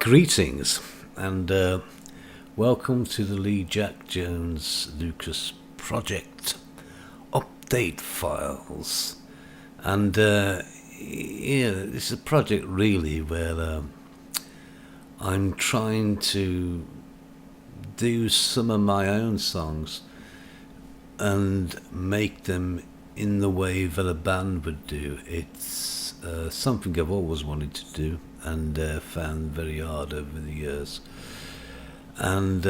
Greetings and welcome to the Lee Jack Jones Lucas Project update files. And this is a project really where I'm trying to do some of my own songs and make them in the way that a band would do. It's something I've always wanted to do and found very hard over the years. And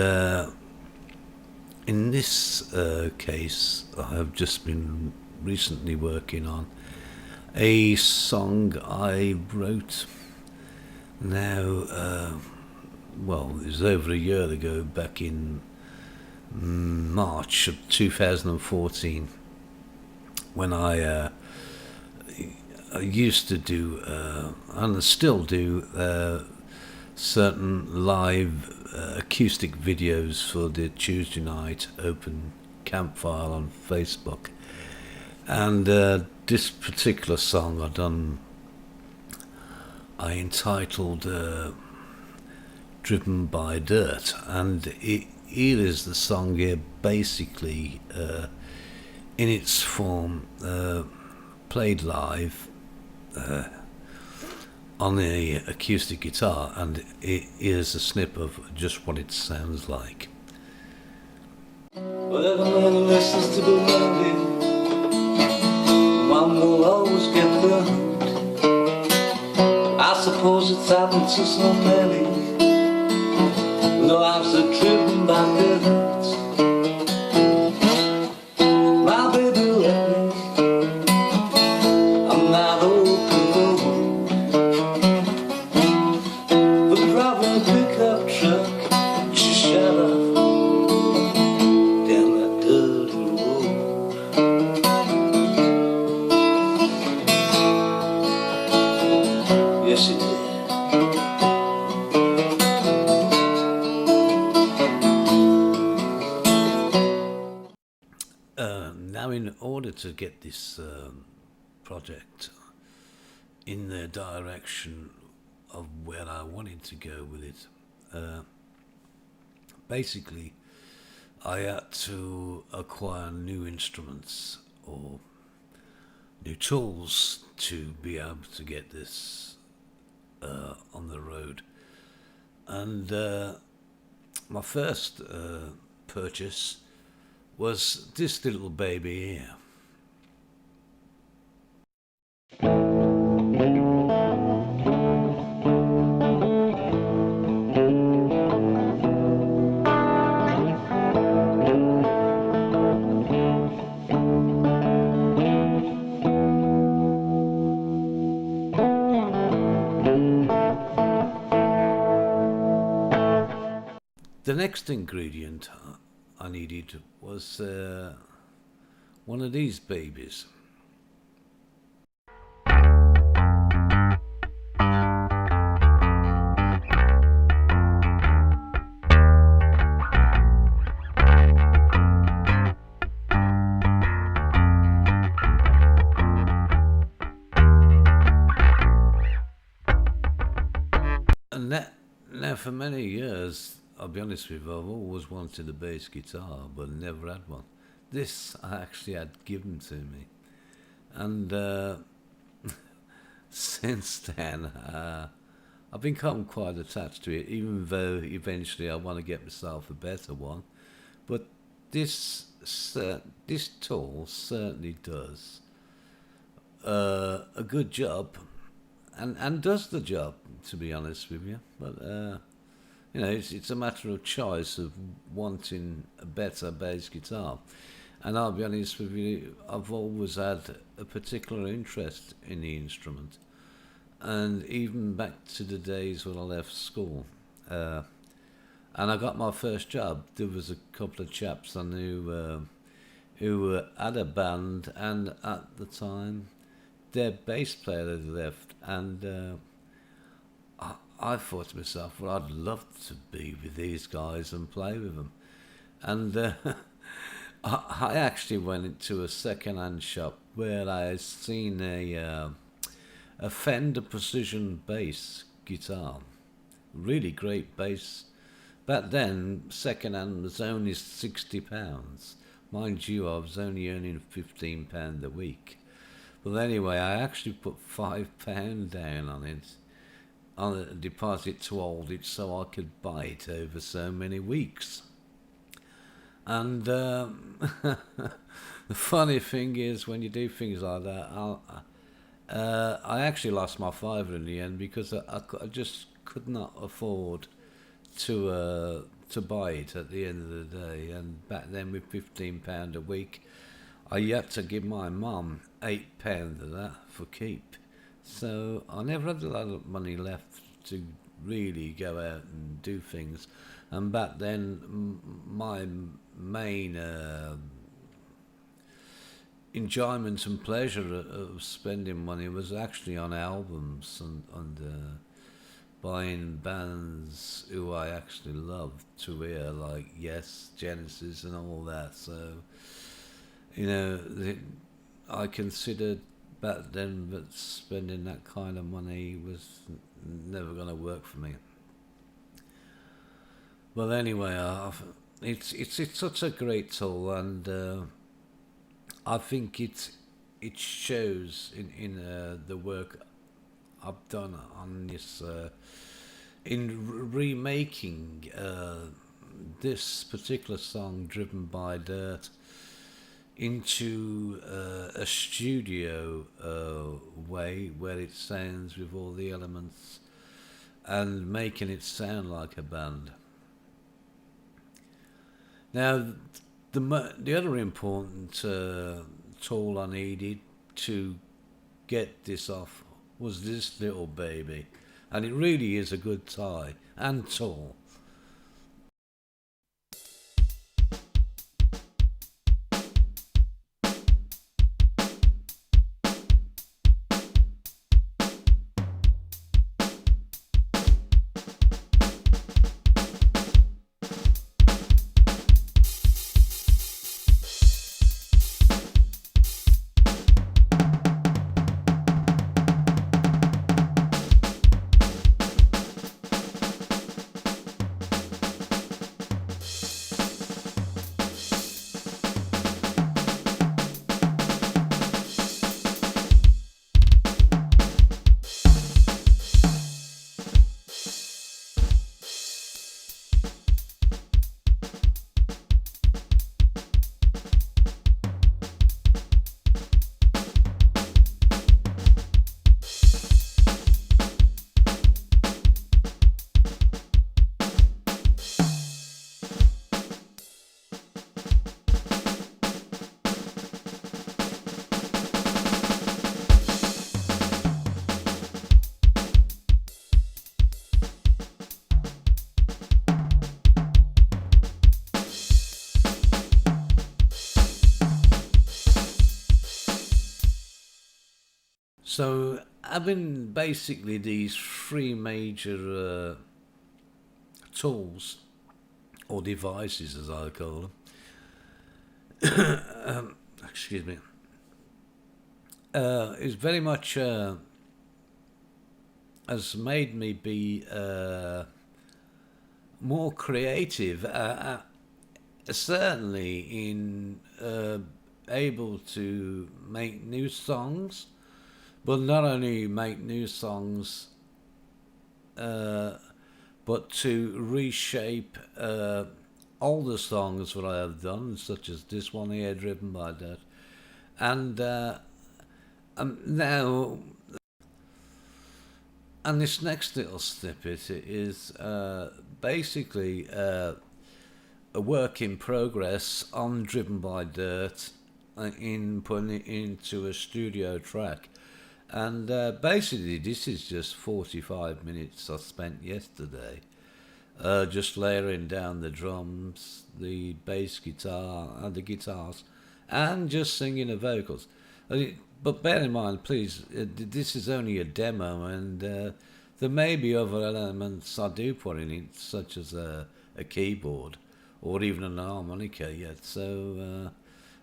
in this case, I have just been recently working on a song I wrote now, well, it was over a year ago, back in March of 2014, when I used to do, and still do, certain live acoustic videos for the Tuesday night open campfire on Facebook. And this particular song I entitled Driven by Dirt, and it is the song here basically in its form played live on the acoustic guitar, and it is a snip of just what it sounds like. Well, everyone listens to the melody, one will always get burned. I suppose it's happened to so many. No, I'm so driven by dirt. My baby left me, I'm not open road. The traveling pickup truck, she shut off down that dirty road. Yes, she did. Now, in order to get this project in the direction of where I wanted to go with it, basically I had to acquire new instruments or new tools to be able to get this on the road. And my first purchase was this little baby here. The next ingredient I needed was one of these babies. And now for many years, I'll be honest with you, I've always wanted a bass guitar, but never had one. This I actually had given to me. And since then, I've become quite attached to it, even though eventually I want to get myself a better one. But this tool certainly does a good job, and does the job, to be honest with you. But you know, it's a matter of choice of wanting a better bass guitar. And I'll be honest with you, I've always had a particular interest in the instrument. And even back to the days when I left school, and I got my first job, there was a couple of chaps I knew who had a band, and at the time, their bass player had left, and I thought to myself, well, I'd love to be with these guys and play with them. And I actually went into a second-hand shop where I had seen a Fender Precision bass guitar really great bass. Back then, second hand was only £60. Mind you, I was only earning £15 a week. But anyway, I actually put £5 down on it, on a deposit to hold it so I could buy it over so many weeks. And the funny thing is, when you do things like that, I actually lost my fiver in the end because I just could not afford to buy it at the end of the day. And back then, with £15 a week, I had to give my mum £8 of that for keep. So I never had a lot of money left to really go out and do things. And back then, my main enjoyment and pleasure of spending money was actually on albums and buying bands who I actually loved to hear, like Yes, Genesis, and all that. So, I considered back then that spending that kind of money was never going to work for me. Well, anyway, it's such a great tool, and I think it shows in the work I've done on this in remaking this particular song, "Driven by Dirt," into a studio way where it sounds with all the elements and making it sound like a band. Now, the other important tool I needed to get this off was this little baby, and it really is a good tie and tool. So, having basically these three major tools, or devices as I call them, excuse me, is very much has made me be more creative, certainly in able to make new songs, but not only make new songs, but to reshape older songs that I have done, such as this one here, "Driven by That," and now, and this next little snippet is basically a work in progress on "Driven by Dirt," in putting it into a studio track. And basically, this is just 45 minutes I spent yesterday, just layering down the drums, the bass guitar, and the guitars, and just singing the vocals. But bear in mind, please, this is only a demo, and there may be other elements I do put in it, such as a keyboard or even an harmonica yet. So,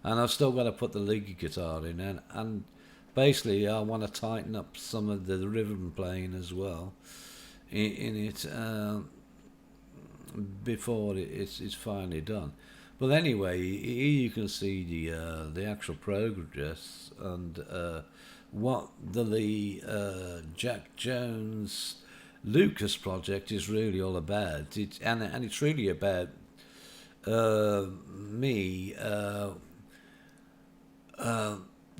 and I've still got to put the lead guitar in, and basically, I want to tighten up some of the rhythm playing as well in it before it's finally done. But anyway, here you can see the actual progress and what the Jack Jones Lucas project is really all about. And it's really about me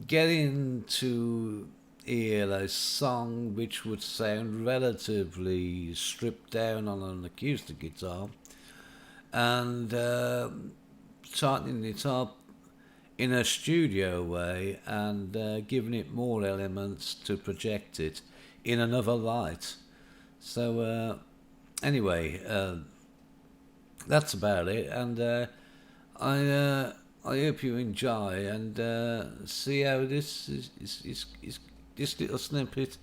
getting to hear a song which would sound relatively stripped down on an acoustic guitar and tightening it up in a studio way and giving it more elements to project it in another light. So anyway, that's about it, and I hope you enjoy and see how this this little snippet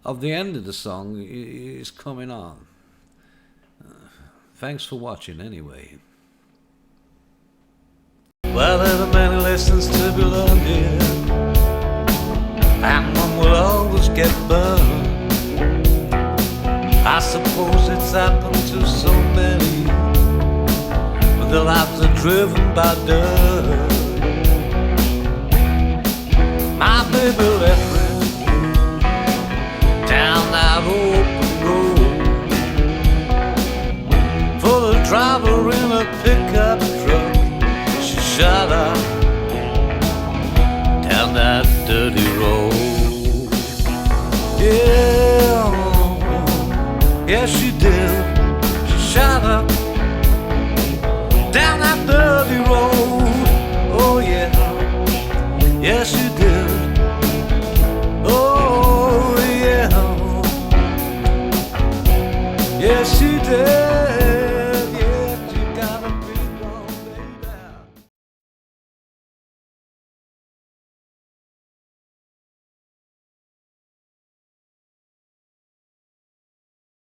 of the end of the song is coming on. Thanks for watching anyway. Well, there are many lessons to be learned here, and one will always get burned. I suppose it's happened to so many, but their lives are driven by dirt. My baby left me down that open road, for the driver in a pickup truck. She shot up down that dirty road. Yeah, she did. She shot up down that dirty road. Oh yeah, yes she did. Oh yeah, yes she did.